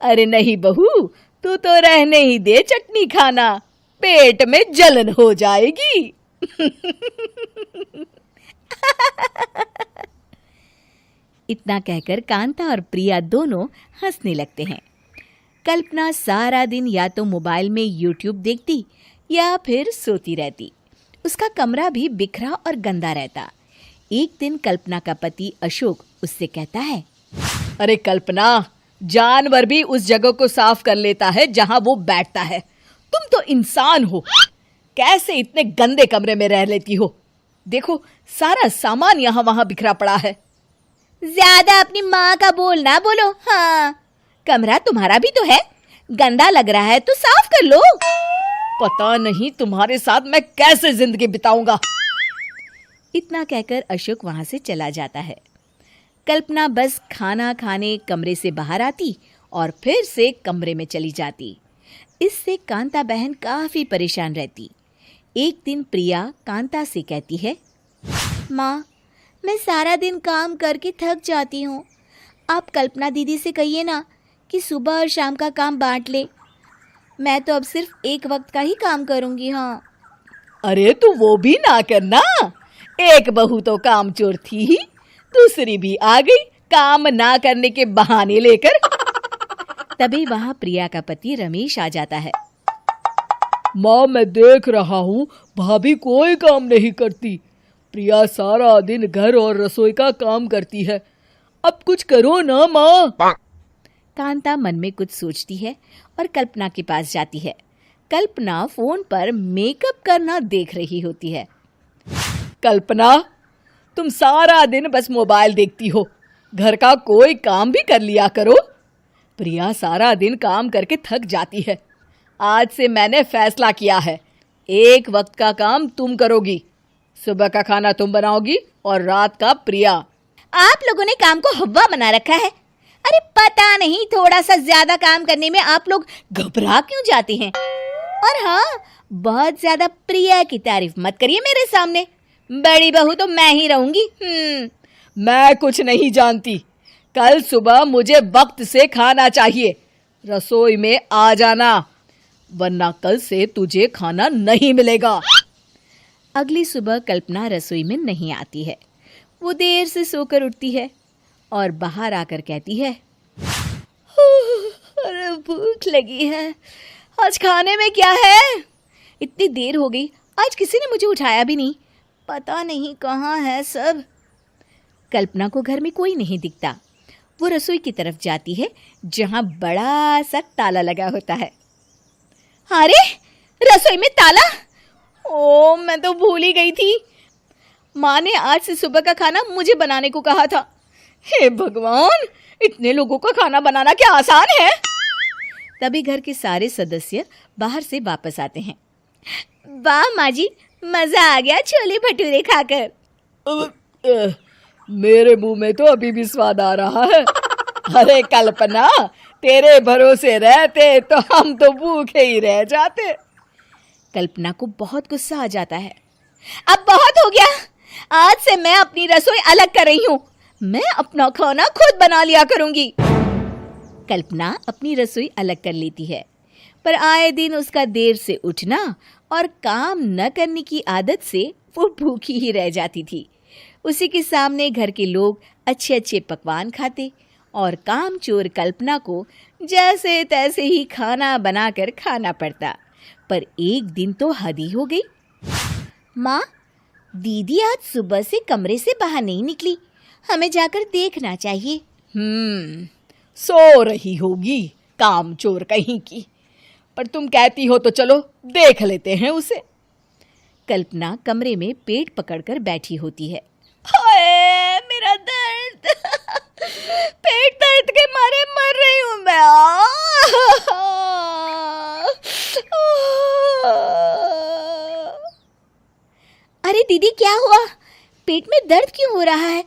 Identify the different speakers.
Speaker 1: अरे नहीं बहू, तू तो रहने ही दे चटनी खाना, पेट में जलन हो जाएगी। इतना कहकर कांता और प्रिया दोनों हंसने लगते हैं। कल्पना सारा दिन या तो मोबाइल में यूट्यूब देखती या फिर सोती रहती। उसका कमरा भी बिखरा और गंदा रहता। एक दिन कल्पना का पति अशोक उससे कहता है, अरे कल्पना, जानवर भी उस जगह को साफ कर लेता है जहां वो बैठता है। तुम तो इंसान हो, कैसे इतने गंदे कमरे में रह लेती हो? देखो, सारा सामान यहाँ वहां बिखरा पड़ा है। ज्यादा अपनी माँ का बोल ना बोलो। हाँ, कमरा तुम्हारा भी तो है, गंदा लग रहा है तो साफ कर लो। पता नहीं तुम्हारे साथ मैं कैसे जिंदगी बिताऊंगा। इतना कहकर अशोक वहां से चला जाता है। कल्पना बस खाना खाने कमरे से बाहर आती और फिर से कमरे में चली जाती। इससे कांता बहन काफी परेशान रहती। एक दिन प्रिया कांता से कहती है, माँ, मैं सारा दिन काम करके थक जाती हूँ। आप कल्पना दीदी से कहिए ना कि सुबह और शाम का काम बांट ले। मैं तो अब सिर्फ एक वक्त का ही काम करूँगी। हाँ। अरे तू वो भी ना करना, एक बहू तो काम चोर थी ही, दूसरी भी आ गई काम ना करने के बहाने लेकर। तभी वहाँ प्रिया का पति रमेश आ जाता है। माँ, मैं देख रहा हूँ भाभी कोई काम नहीं करती। प्रिया सारा दिन घर और रसोई का काम करती है, अब कुछ करो ना माँ। कांता मन में कुछ सोचती है और कल्पना के पास जाती है। कल्पना फोन पर मेकअप करना देख रही होती है। कल्पना, तुम सारा दिन बस मोबाइल देखती हो, घर का कोई काम भी कर लिया करो। प्रिया सारा दिन काम करके थक जाती है। आज से मैंने फैसला किया है, एक वक्त का काम तुम करोगी। सुबह का खाना तुम बनाओगी और रात का प्रिया। आप लोगों ने काम को हवा बना रखा है। अरे पता नहीं, थोड़ा सा ज्यादा काम करने में आप लोग घबरा क्यों जाते हैं? और हाँ, बहुत ज्यादा प्रिया की तारीफ मत करिए मेरे सामने। बड़ी बहू तो मैं ही रहूंगी। मैं कुछ नहीं जानती। कल सुबह मुझे वक्त से खाना चाहिए। रसोई में आ जाना, वरना कल से तुझे खाना नहीं मिलेगा। अगली सुबह कल्पना रसोई में नहीं आती है। वो देर से सोकर उठती है और बाहर आकर कहती है, अरे भूख लगी है, आज खाने में क्या है? इतनी देर हो गई, आज किसी ने मुझे उठाया भी नहीं। पता नहीं कहाँ है सब। कल्पना को घर में कोई नहीं दिखता। वो रसोई की तरफ जाती है जहाँ बड़ा सा ताला लगा होता है। अरे, रसोई में ताला! ओ, मैं तो भूल ही गई थी। माँ ने आज से सुबह का खाना मुझे बनाने को कहा था। हे भगवान, इतने लोगों का खाना बनाना क्या आसान है? तभी घर के सारे सदस्य बाहर से वापस आते हैं। वाह माँ जी, मजा आ गया छोले भटूरे खाकर। मेरे मुंह में तो अभी भी स्वाद आ रहा है। अरे कल्पना, तेरे भरोसे रहते तो हम तो भूखे ही रह जाते। कल्पना को बहुत गुस्सा आ जाता है। अब बहुत हो गया, आज से मैं अपनी रसोई अलग कर रही हूँ। मैं अपना खाना खुद बना लिया करूंगी। कल्पना अपनी रसोई अलग कर लेती है, पर आए दिन उसका देर से उठना और काम न करने की आदत से वो भूखी ही रह जाती थी। उसी के सामने घर के लोग अच्छे अच्छे पकवान खाते और कामचोर कल्पना को जैसे तैसे ही खाना बनाकर खाना पड़ता। पर एक दिन तो हद ही हो गई। माँ, दीदी आज सुबह से कमरे से बाहर नहीं निकली, हमें जाकर देखना चाहिए। सो रही होगी कामचोर कहीं की, पर तुम कहती हो तो चलो देख लेते हैं उसे। कल्पना कमरे में पेट पकड़कर बैठी होती है। हाय मेरा दर्द, पेट दर्द के मारे मर रही हूँ मैं। अरे दीदी, क्या हुआ? पेट में दर्द क्यों हो रहा है?